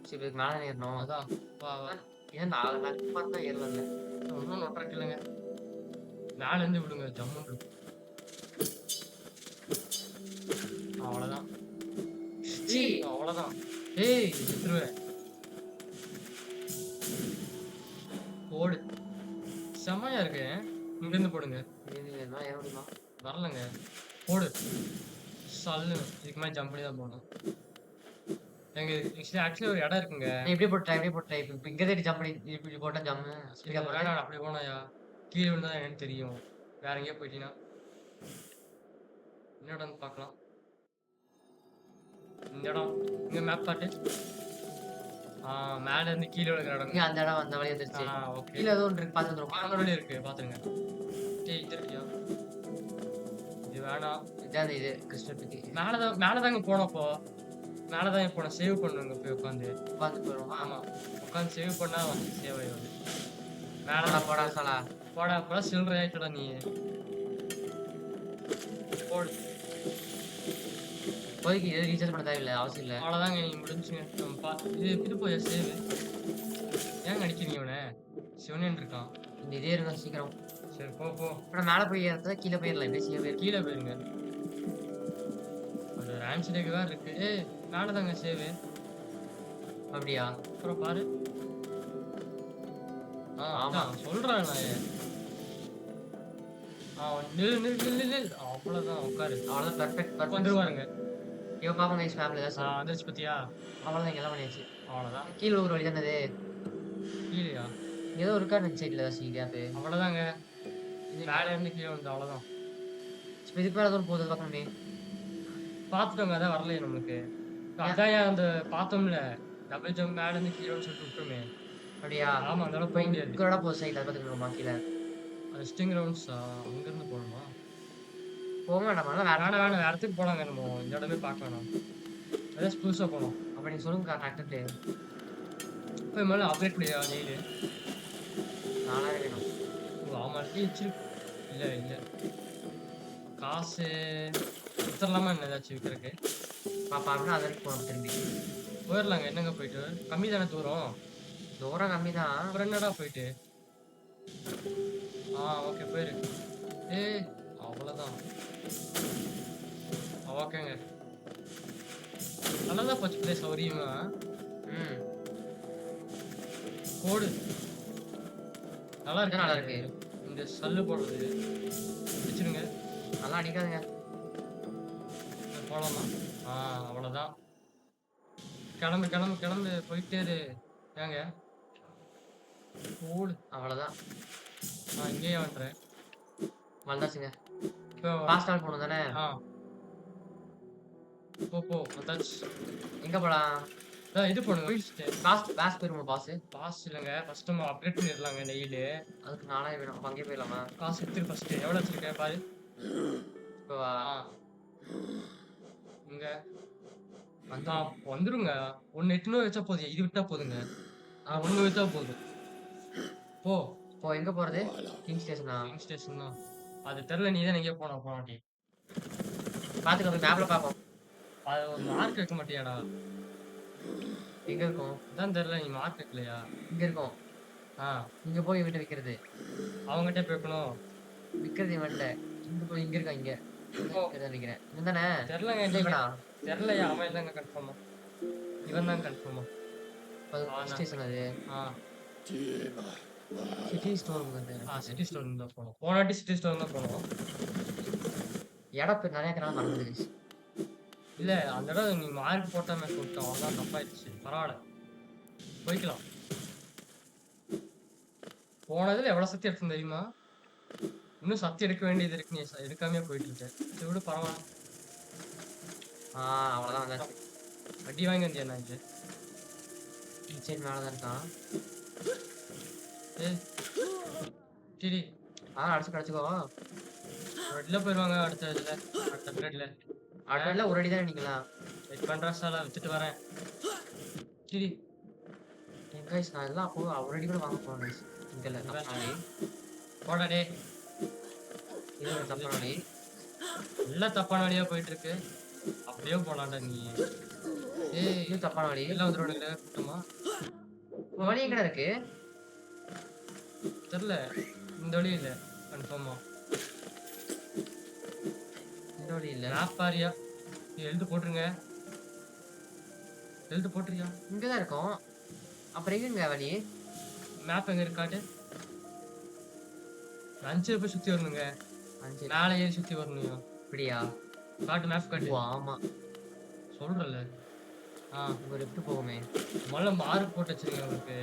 [SPEAKER 2] சரி இதுக்கு மேல ஏறணும்.
[SPEAKER 1] அதான் வா.
[SPEAKER 2] ஏன் நான் பார்த்தா ஏறல.
[SPEAKER 1] ஒன்றும் நொட்டக்கு இல்லைங்க. மேல இருந்து விடுங்க ஜம்முன்னு இருக்கும். அவ்வளவுதான். அவ்வளவுதான். செத்துருவேன். போடு. செம்மையா இருக்கு. இங்க இருந்து போடுங்க.
[SPEAKER 2] ஏற முடியுமா?
[SPEAKER 1] வரலங்க. போடு. சல்லுன்னு இதுக்கு மேல ஜம்ப் பண்ணி தான் போகணும். எங்க ஆக்சுவலி ஒரு இடம் இருக்குங்க.
[SPEAKER 2] இப்படி போட்டேன். இப்ப இங்க தேடி ஜம்ப் பண்ணி இப்படி போட்டா ஜம்மு.
[SPEAKER 1] வேணாம் அப்படி போனாயா கீழே விழுந்தா என்னன்னு தெரியும். வேற எங்கேயோ போயிட்டீங்கன்னா என்ன இடம் பார்க்கலாம். இந்த இடம் இங்க மேப் காட்டு. மேல இருந்து கீழே விழுகிற இடம்.
[SPEAKER 2] அந்த இடம் அந்த வழி வந்துருச்சு.
[SPEAKER 1] ஓகே.
[SPEAKER 2] கீழ ஏதோ ஒன்று இருக்கு பாத்துறோம்.
[SPEAKER 1] அந்த வழி இருக்கு பாத்துருங்க. இது இருக்கியா? இது வேணாம்.
[SPEAKER 2] இதான் இது கிறிஸ்டலுக்கு.
[SPEAKER 1] மேலதாங்க போனப்போ. மேலதான் போன சேவ் பண்ணுங்க போய் உட்காந்து
[SPEAKER 2] போயிடும்.
[SPEAKER 1] ஆமா உட்காந்து சேவ் பண்ணா வந்து சேவ் ஆயிடுது.
[SPEAKER 2] போடா சாலா.
[SPEAKER 1] போடா சில்லறை ஆயிட்டடா நீ. போடு.
[SPEAKER 2] இப்போதைக்கு எதுவும் ரீசார்ஜ் பண்ண தேவையில்லை, அவசியம் இல்லை.
[SPEAKER 1] அவ்வளோதாங்க நீ முடிஞ்சுங்க. இது போய் சேவ் ஏங்க அடிக்கிறீங்க இவனை? சிவனேன் இருக்கான்.
[SPEAKER 2] இந்த இதே இருக்கும் சீக்கிரம்.
[SPEAKER 1] சரி போ.
[SPEAKER 2] அப்புறம் மேலே போய் ஏறத கீழே போயிடலாம். இப்படியே
[SPEAKER 1] கீழே போயிருங்க. அது ஆன்சரேக்கு வேற இருக்கு. மேலதாங்க சேவ்.
[SPEAKER 2] அப்படியா?
[SPEAKER 1] அப்புறம் பாரு. ஆமா சொல்றேன் நான். நில்லு. அவ்வளவுதான் உட்காரு.
[SPEAKER 2] அவ்வளோதான் பெர்ஃபெக்ட்
[SPEAKER 1] வந்துருவாருங்க.
[SPEAKER 2] இவன் பாப்பா கைஸ் மேப்ல ஏதாவது
[SPEAKER 1] வந்துருச்சு பத்தியா?
[SPEAKER 2] அவ்வளோதான் எல்லாம் பண்ணியாச்சு.
[SPEAKER 1] அவ்வளவுதான்.
[SPEAKER 2] கீழே ஒரு வழி தானே.
[SPEAKER 1] கீழயா?
[SPEAKER 2] ஏதோ இருக்கா இந்த சைடில் ஏதாச்சும் கேப்பு.
[SPEAKER 1] அவ்வளவுதாங்க. மேல இருந்து கீழே வந்து அவ்வளவுதான்.
[SPEAKER 2] இதுக்கு மேலே எதுவும் போகுது பார்க்கணுமே.
[SPEAKER 1] பாத்துட்டோங்க அதான் வரலையே நம்மளுக்கு. அதான் அந்த பார்த்தோம்ல டபுள் ஜம்ப் மேல இருந்து கீழே சொல்லிட்டு விட்டுருமே.
[SPEAKER 2] அப்படியா?
[SPEAKER 1] ஆமா அதனால போக முடியாது.
[SPEAKER 2] இங்கோட போகுது சைடில் அதை பார்த்துக்கணுமா கீழே?
[SPEAKER 1] அது ஸ்டிங் ரவுண்ட்ஸா அங்க இருந்து போகணுமா?
[SPEAKER 2] போக வேண்டாமா?
[SPEAKER 1] வேணாம் வேற இடத்துக்கு போலாங்க. நம்ம இந்த இடமே பார்க்க வேணாம். அதான் புதுசா போனோம்.
[SPEAKER 2] அப்ப நீங்க சொல்லுங்க கரெக்டு.
[SPEAKER 1] போய் மேலே அப்டேட் பண்ணியா டெய்லி?
[SPEAKER 2] நானாவே வேணும்.
[SPEAKER 1] ஆமா வச்சு இல்ல காசு வித்துடலாமா என்ன ஏதாச்சும் விற்கிறதுக்கு?
[SPEAKER 2] பாப்பா அப்படின்னா அது வரைக்கும் போகணும். திரும்பி
[SPEAKER 1] போயிடலாங்க. என்னங்க போயிட்டு கம்மி தானே தூரம்
[SPEAKER 2] கம்மி தான்.
[SPEAKER 1] அப்புறம் என்னடா போயிட்டு. ஓகே போயிரு. அவ்வளோதான். ஓகேங்க நல்லதான் போச்சு பிளே சௌரியமா. கோடு நல்லா இருக்கு. இந்த சல்லு போடுறது பிடிச்சிருங்க.
[SPEAKER 2] நல்லா அடிக்காதுங்க.
[SPEAKER 1] போலாமா? அவ்வளோதான். கிளம்பு கிளம்பு கிளம்பு போயிட்டே இரு. ஏங்க ஓடு.
[SPEAKER 2] அவ்வளவுதான்.
[SPEAKER 1] நான் இங்கேயே வந்துடுறேன்.
[SPEAKER 2] வந்தாச்சுங்க.
[SPEAKER 1] இப்போ
[SPEAKER 2] பாஸ்ட் ட்ராவல் போகணும் தானே?
[SPEAKER 1] ஆ போ போ வந்தாச்சு.
[SPEAKER 2] எங்க போலாம்?
[SPEAKER 1] இது பண்ணுங்க வச்சுட்டு.
[SPEAKER 2] பாஸ் போயிருமா பாஸ்?
[SPEAKER 1] பாஸ் இல்லைங்க, ஃபர்ஸ்ட் நம்ம அப்டேட் பண்ணிடலாங்க நெய்லு.
[SPEAKER 2] அதுக்கு 4000 வேணும். அப்ப அங்கேயே போயிடலாமா?
[SPEAKER 1] காசு எடுத்துரு ஃபர்ஸ்ட். எவ்வளோ வச்சிருக்கேன் பாரு.
[SPEAKER 2] இப்போ
[SPEAKER 1] ஆ இங்க வந்துருங்க. ஒன்னு எட்டுநூறு வச்சா போதும். இது விட்டா போதுங்க. ஒண்ணு வச்சா போதும். போ.
[SPEAKER 2] இப்போ எங்க போறது? கிங் ஸ்டேஷனா?
[SPEAKER 1] கிங் ஸ்டேஷன் தான். அது தெரியல, நீ தான் எங்கேயோ போனாட்டி.
[SPEAKER 2] பாத்துக்கோ, மேப்ல பாப்போம்.
[SPEAKER 1] அது ஒரு மார்க் வைக்க மாட்டியாடா?
[SPEAKER 2] எங்க இருக்கும்?
[SPEAKER 1] அதான் தெரியல, நீ மார்க் வைக்கலையா?
[SPEAKER 2] இங்க இருக்கும்.
[SPEAKER 1] ஆ
[SPEAKER 2] இங்க போய் இவன்ட்ட விக்கிறது.
[SPEAKER 1] அவங்ககிட்ட போய்க்கணும்.
[SPEAKER 2] விக்கிறது இவன்ட்ட. இங்க போய் இங்க இருக்கா? இங்க நினைக்கிறேன். இவன் தானே?
[SPEAKER 1] தெரியலங்க.
[SPEAKER 2] இவனா?
[SPEAKER 1] தெரியலையா? அவன் இல்லைங்க கன்ஃபார்மா. இவன் தான் கன்ஃபார்மா.
[SPEAKER 2] ஸ்டேஷன் அது.
[SPEAKER 1] ஆ
[SPEAKER 2] சிட்டி ஸ்டோர் வந்து.
[SPEAKER 1] சிட்டி ஸ்டோர் தான் போனோம். போனாட்டி சிட்டி ஸ்டோர் தான் போனோம்.
[SPEAKER 2] இடம் பேர் நிறைய இருக்கிறனால மறந்துடுச்சு.
[SPEAKER 1] இல்ல அந்த இடம் நீ மார்க் போட்டாமே சொல்லிட்டோம். அதான் தப்பாயிடுச்சு. பரவாயில்ல, போய்க்கலாம். போனதுல எவ்வளவு சத்தி எடுத்து தெரியுமா? இன்னும் சத்தி எடுக்க வேண்டியது இருக்கு. நீ எடுக்காமே போயிட்டு இருக்க. சரி விடு, பரவாயில்ல.
[SPEAKER 2] அவ்வளவுதான் வந்தாச்சு.
[SPEAKER 1] வட்டி வாங்கி வந்தியா? நான் இது
[SPEAKER 2] சரி மேலதான் இருக்கான்.
[SPEAKER 1] சரி
[SPEAKER 2] அடிச்சு கிடைச்சுக்கோ.
[SPEAKER 1] ரெட்ல போயிருவாங்க. அடுத்த இதுல அடுத்த பிளேட்ல
[SPEAKER 2] அடுத்த ஒரு அடி தான் நிக்கலாம்.
[SPEAKER 1] வெயிட் பண்றா சாலா, வச்சுட்டு வரேன். சரி
[SPEAKER 2] கைஸ், நான் இதெல்லாம் அப்போ ஒரு அடி கூட வாங்க போறேன் கைஸ். இங்க இல்ல, தப்பானி
[SPEAKER 1] போடா டே.
[SPEAKER 2] இது ஒரு தப்பானி.
[SPEAKER 1] எல்லாம் தப்பான வழியா போயிட்டு இருக்கு. அப்படியே போலாம்டா நீ.
[SPEAKER 2] இது தப்பான வழி.
[SPEAKER 1] எல்லாம் வந்துடுவானுங்களே கூட்டமா.
[SPEAKER 2] வழி எங்கடா இருக்கு?
[SPEAKER 1] தெரியல. இந்த வழி இல்ல கன்ஃபார்மா.
[SPEAKER 2] இந்த வழி இல்ல.
[SPEAKER 1] மேப் பாரியா? எழுத்து போட்டுருங்க. எழுத்து போட்டுருக்கியா?
[SPEAKER 2] இங்கதான் இருக்கும். அப்புறம் எங்க வழி?
[SPEAKER 1] மேப் எங்க இருக்காட்டு? 5 போய் சுத்தி வரணுங்க.
[SPEAKER 2] 5
[SPEAKER 1] மேலே ஏறி சுத்தி வரணும்.
[SPEAKER 2] இப்படியா?
[SPEAKER 1] காட்டு, மேப் காட்டு.
[SPEAKER 2] ஆமா
[SPEAKER 1] சொல்றல.
[SPEAKER 2] ஒரு லெஃப்ட் போகுமே.
[SPEAKER 1] முதல்ல மார்க் போட்டு வச்சிருங்க உங்களுக்கு.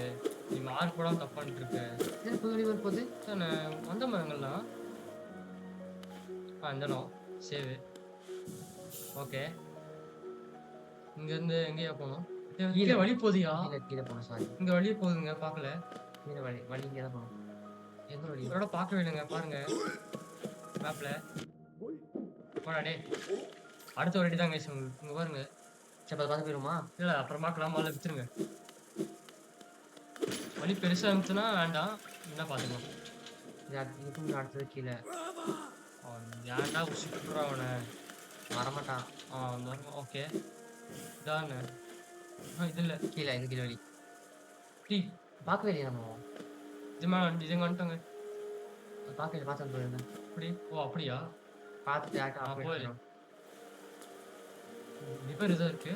[SPEAKER 1] நீ மார்க் போடாம தப்பு பண்ணிட்டு இருக்க.
[SPEAKER 2] இது புது வழி போகுது
[SPEAKER 1] தானே வந்த மரங்கள்லாம். இந்த இடம் சேவு. ஓகே, இங்க இருந்து எங்கேயா போகணும்? கீழே வழி போதியா?
[SPEAKER 2] கீழே போகணும். சாரி,
[SPEAKER 1] இங்க வழி போகுதுங்க. பார்க்கல.
[SPEAKER 2] கீழே வழி இங்கே தான் போகணும். எங்க வழி?
[SPEAKER 1] இதோட பார்க்கவே இல்லைங்க. பாருங்க மேப்ல. போடா டே. அடுத்த ஒரு அடி தான் கைஸ். இங்க பாருங்க.
[SPEAKER 2] சரி, பார்த்து போயிருமா?
[SPEAKER 1] இல்ல அப்புறம் பார்க்கலாம். முதல்ல வித்துருங்க. வழி பெருசா இருந்துச்சுன்னா வேண்டாம், என்ன பாத்துக்கலாம்.
[SPEAKER 2] இதுக்கு அடுத்தது கீழே.
[SPEAKER 1] ஏன்டா உசுப்புறா அவனை?
[SPEAKER 2] வரமாட்டான்.
[SPEAKER 1] ஓகே இதானே. இது இல்ல.
[SPEAKER 2] கீழே இது கீழே வழி.
[SPEAKER 1] டீ
[SPEAKER 2] பார்க்கவே இல்லையா நம்ம?
[SPEAKER 1] இது வந்துட்டோங்க.
[SPEAKER 2] பார்க்கல, பார்த்து போயிருந்தேன்.
[SPEAKER 1] அப்படி? ஓ அப்படியா?
[SPEAKER 2] பார்த்துட்டு
[SPEAKER 1] போயிரு. ரிப்பேர் எதாவது இருக்கு?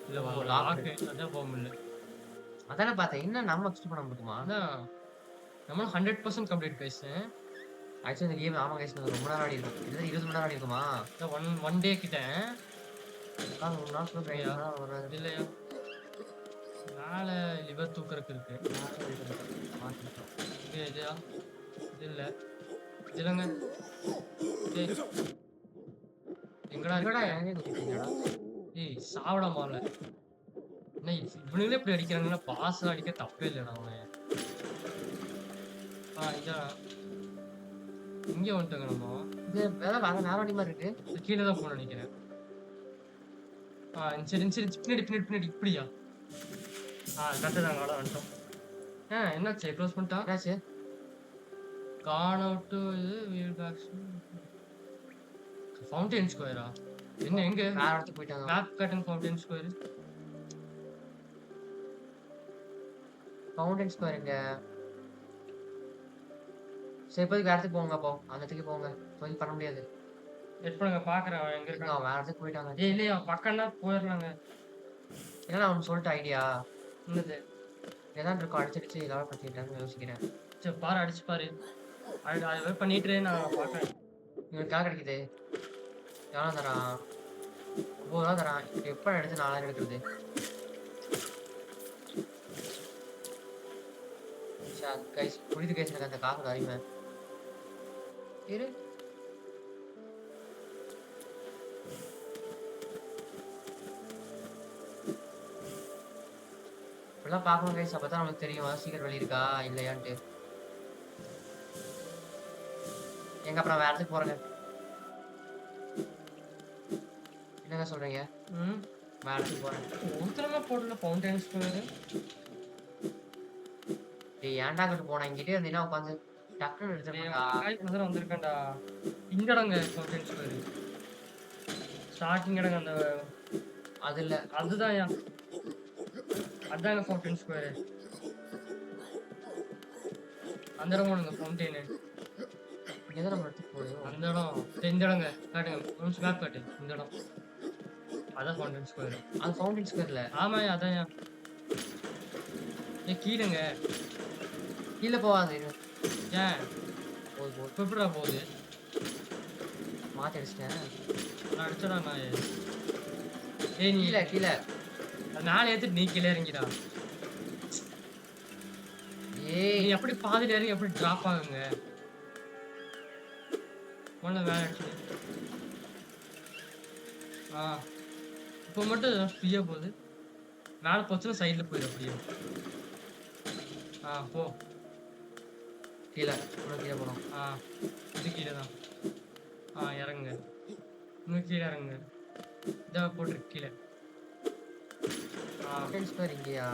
[SPEAKER 1] இல்ல
[SPEAKER 2] லாக்.
[SPEAKER 1] அதான் போக முடியல.
[SPEAKER 2] அதானே பார்த்தேன். இன்னும் நம்ம எக்ஸ்ட் பண்ண முடியுமா?
[SPEAKER 1] அதான் நம்மளும் 100% கம்ப்ளீட் கைஸ்.
[SPEAKER 2] ஆக்சுவலி இந்த கேம் ஆமா கைஸ், ரொம்ப நேரம் ஆடி இருக்கும். இது 20 மணி நேரம் ஆடி இருக்குமா?
[SPEAKER 1] ஒன் டே கிட்ட.
[SPEAKER 2] ஒரு நாள் கூட வராது
[SPEAKER 1] இல்லையா? மேலே லிவர் தூக்கறதுக்கு இருக்கு. இதுயா? இது இல்ல. இது இல்லைங்க. எங்கடா
[SPEAKER 2] எங்கடா
[SPEAKER 1] இருக்கடா?
[SPEAKER 2] எங்கே குத்திட்டீங்கடா?
[SPEAKER 1] சாவடா மால. என்ன இவனுங்களே இப்படி அடிக்கிறாங்கன்னா பாஸ் அடிக்க தப்பே இல்லைடா அவன். இதான் இங்க வந்துட்டோங்க நம்ம.
[SPEAKER 2] இது வேற நேரம் அடி மாதிரி இருக்கு.
[SPEAKER 1] கீழே தான் போகணும்னு நினைக்கிறேன். சரி சரி, பின்னாடி பின்னாடி பின்னாடி. இப்படியா? கரெக்டாக தாங்க. அவ்வளோ வந்துட்டோம். என்னாச்சு? க்ளோஸ் பண்ணிட்டா?
[SPEAKER 2] என்னாச்சு?
[SPEAKER 1] கான் அவுட். இது வீல் பேக்ஸ். ஃபவுண்டைன் ஸ்கொயரா? என்ன எங்க?
[SPEAKER 2] வேற இடத்துக்கு போயிட்டாங்க.
[SPEAKER 1] மேப் கட்டன் ஃபவுண்டைன் ஸ்கொயர்.
[SPEAKER 2] ஃபவுண்டைன் ஸ்கொயர் எங்க? சரி, இப்போதைக்கு வேற இடத்துக்கு போங்க. அப்போ அந்த இடத்துக்கு போங்க. போய் பண்ண முடியாது.
[SPEAKER 1] வெயிட் பண்ணுங்க, பார்க்குறேன் அவன் எங்க இருக்கான்.
[SPEAKER 2] வேற இடத்துக்கு போயிட்டாங்க.
[SPEAKER 1] இல்லையா? பக்கம்னா போயிடலாங்க.
[SPEAKER 2] ஏன்னா அவன் சொல்லிட்டு ஐடியா
[SPEAKER 1] என்னது?
[SPEAKER 2] ஏதான் இருக்கும். அடிச்சடிச்சு ஏதாவது பண்ணிட்டாங்கன்னு யோசிக்கிறேன்.
[SPEAKER 1] சரி பாரு, அடிச்சு பாரு. அதை பண்ணிட்டு நான் பார்க்குறேன்.
[SPEAKER 2] இவனுக்கு கிடைக்குது. எவ்வளோ தரான்? ரூபா தரான். எப்ப எடுத்து 4000 எடுக்கிறது? கைஸ் புரியுது கைஸ், எனக்கு அந்த காசோட அருமை. இரு. இப்படிலாம் பார்க்கணும் கைஸ், அப்பதான் நமக்கு தெரியும் சீக்கிரம் வழி இருக்கா இல்லையான்ட்டு. எங்க அப்புறம் வேற இடத்துக்கு போறேங்க. என்னங்க சொல்றீங்க?
[SPEAKER 1] ம்.
[SPEAKER 2] வேற இடத்துக்கு போறேன்.
[SPEAKER 1] ஒருத்தரமே போடல ஃபவுண்டைன் ஸ்கொயர்.
[SPEAKER 2] டேய் ஏன்டா அங்கிட்டு போனேன்? இங்கிட்டே இருந்தீங்கன்னா உட்காந்து டக்குன்னு
[SPEAKER 1] டேய்
[SPEAKER 2] எடுத்துருப்பா.
[SPEAKER 1] ஆகாயத்துல தான் வந்திருக்கேன்டா. இங்கடங்க ஃபவுண்டைன் ஸ்கொயர். ஸ்டார்டிங் இடங்க அந்த
[SPEAKER 2] அது இல்ல.
[SPEAKER 1] அதுதான்யா. அதாங்க ஃபவுண்டைன் ஸ்கொயர். அந்த இடம் போனுங்க ஃபவுண்டைனு.
[SPEAKER 2] இங்கதான் நம்ம இடத்துக்கு போகுது.
[SPEAKER 1] அந்த இடம் இந்த இடங்க காட்டுங்க. ஒரு மேப் காட்டு. இந்த இடம் அதான் ஃபவுண்டைன் ஸ்கொயர்.
[SPEAKER 2] அது ஃபவுண்டைன் ஸ்கொயர்ல.
[SPEAKER 1] ஆமாயா அதான்யா. கீழங்க.
[SPEAKER 2] கீழே போகாது. இது
[SPEAKER 1] ஏன்
[SPEAKER 2] போகுது போகுது.
[SPEAKER 1] இப்ப எப்படிடா போகுது?
[SPEAKER 2] மாத்தி அடிச்சிட்டேன்.
[SPEAKER 1] நான் அடிச்சடா நான். ஏய் நீ
[SPEAKER 2] கீழே கீழே.
[SPEAKER 1] மேலே ஏத்துட்டு நீ கீழே இறங்கிடா. நீ
[SPEAKER 2] ஏய்
[SPEAKER 1] எப்படி பாதியில இறங்கி எப்படி டிராப் ஆகுங்க? ஒண்ணு மேலே அடிச்சு. ஆ இப்போ மட்டும் ஃப்ரீயா போகுது. மேலே போச்சுன்னா சைடில் போயிடும் அப்படியே. ஆ போ.
[SPEAKER 2] கீழே இன்னும் கீழே போனோம்.
[SPEAKER 1] ஆ இது கீழே தான். ஆ இறங்குங்க. இன்னும் கீழே இறங்குங்க. இதாக போட்டிருக்கு கீழே. ஆ
[SPEAKER 2] ஃபவுண்டைன் ஸ்கொயர் இங்கேயா?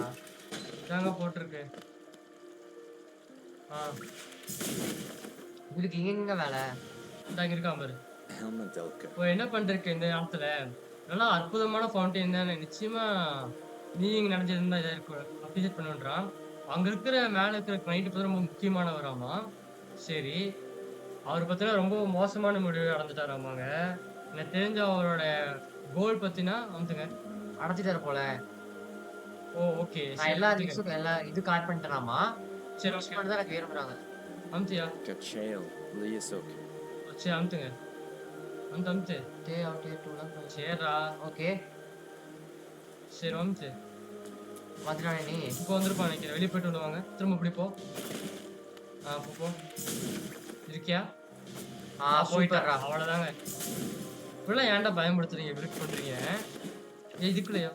[SPEAKER 1] இதாங்க போட்டிருக்கு. ஆ
[SPEAKER 2] உங்களுக்கு இங்க வேலை?
[SPEAKER 1] இதாங்க இருக்கா பாரு.
[SPEAKER 3] Helmedelka.
[SPEAKER 1] இப்போ என்ன பண்ணிருக்கு இந்த இடத்துல? நல்லா அற்புதமான ஃபவுண்டைன் தானே. நிச்சயமா நீ இங்க நடந்ததுதான் இதாக இருக்கும். அப்ரிஷியேட் பண்ணுன்றான். அங்க இருக்கிற மேல இருக்கிற கிளைண்ட் பத்தி ரொம்ப முக்கியமானவராமா. சரி. அவர் பார்த்தீங்கன்னா ரொம்ப மோசமான முடிவு அடைஞ்சிட்டாராமாங்க. எனக்கு தெரிஞ்ச அவரோட கோல் பத்தினா அமுத்துங்க.
[SPEAKER 2] அடைச்சிட்டாரு போல.
[SPEAKER 1] ஓ ஓகே.
[SPEAKER 2] நான் எல்லா ரிக்ஸும் எல்லா இது கலெக்ட் பண்ணிட்டேனாமா.
[SPEAKER 1] சரி
[SPEAKER 2] மிக்ஸ்
[SPEAKER 1] ஓகே.
[SPEAKER 2] பண்ணி தான் எனக்கு வேணும்ன்றாங்க.
[SPEAKER 1] அமுத்தியா?
[SPEAKER 3] Kachail. Liasok.
[SPEAKER 1] சரி அமுத்துங்க. அமுத்து.
[SPEAKER 2] டே அவுட் டே 2
[SPEAKER 1] சரிடா.
[SPEAKER 2] ஓகே.
[SPEAKER 1] சரி அமுத்து.
[SPEAKER 2] வந்துட்டானே நீ.
[SPEAKER 1] இப்போ வந்துருப்பான் நினைக்கிறேன். வெளியே போயிட்டு விடுவாங்க. திரும்ப இப்படி போ. ஆ போ. இருக்கியா? போயிட்டாரா?
[SPEAKER 2] சூப்பர்ரா.
[SPEAKER 1] அவ்வளோதாங்க. இப்படிலாம் ஏன்டா பயன்படுத்துறீங்க? விருட் பண்றீங்க? இதுக்குள்ளயா?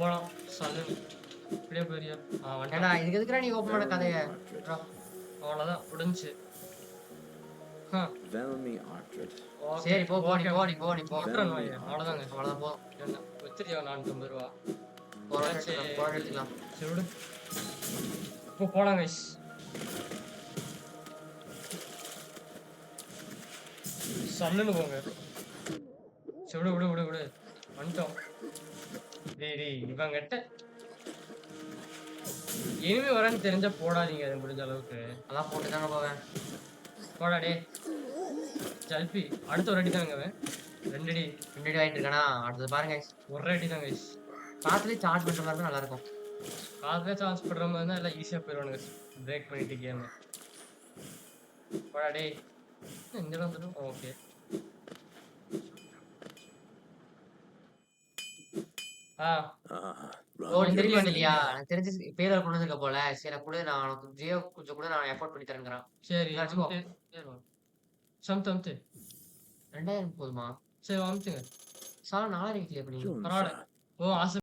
[SPEAKER 1] போலாம். சல்லுன்னு. இப்படியே போயிரியா?
[SPEAKER 2] ஏடா
[SPEAKER 1] வந்துட்டான்.
[SPEAKER 2] இதுக்கு எதுக்குடா நீ ஓப்பன் பண்ண கதைய?
[SPEAKER 1] அவ்வளோதான் முடிஞ்சுச்சு.
[SPEAKER 3] Velmi Artred.
[SPEAKER 2] சரி போ போ நீ போ நீ போ நீ போ.
[SPEAKER 1] அவ்வளோதாங்க.
[SPEAKER 2] அவ்வளவுதான் போ.
[SPEAKER 1] என்ன வச்சிருக்கியா? 450 ரூபா.
[SPEAKER 2] போராட
[SPEAKER 1] சரி.
[SPEAKER 2] எடுத்துக்கலாம் போராட எடுத்துக்கலாம்.
[SPEAKER 1] சரி விடு. இப்போ போலாம் கைஸ். சல்லுன்னு போங்க. சரி விடு. வந்துட்டோம். டேய் இவங்கிட்ட இனிமே வரேன்னு தெரிஞ்சா போடாதீங்க. அது முடிஞ்ச அளவுக்கு
[SPEAKER 2] அதான் போட்டு தாங்க போவேன்.
[SPEAKER 1] போடா டே. ஜல்பி அடுத்த ஒரு அடி தாங்க அவன். 2 அடி.
[SPEAKER 2] 2 அடி வாங்கிட்டு இருக்கானா? அடுத்தது பாருங்க.
[SPEAKER 1] ஒரு அடி தான் கைஸ்.
[SPEAKER 2] காத்துலயே சார்ஜ் பண்ற மாதிரி இருந்தா நல்லா இருக்கும்.
[SPEAKER 1] காதுல சான்ஸ் பண்ற மாதிரி தான் எல்லாம் ஈஸியா போயிடுவானுங்க. பிரேக் பண்ணிட்டு கேம். போடா டே. இந்த இடம் வந்துடும். ஓகே. ஆ
[SPEAKER 2] ஓ நீ தெரியுமா இல்லையா? எனக்கு தெரிஞ்சு பேரல் கொண்டு வந்திருக்க போல. சரி எனக்கு கூட நான் உனக்கு ஜியோ கொஞ்சம் கூட நான் எஃபோர்ட் பண்ணி தரேங்கிறான்.
[SPEAKER 1] சரி
[SPEAKER 2] வச்சுக்கோ.
[SPEAKER 1] அமுத்து.
[SPEAKER 2] 2000 போதுமா?
[SPEAKER 1] சரி அமுத்துங்க.
[SPEAKER 2] சார் 4000 கிளியர் பண்ணி.
[SPEAKER 1] பரவாயில்ல. ஓ ஆசை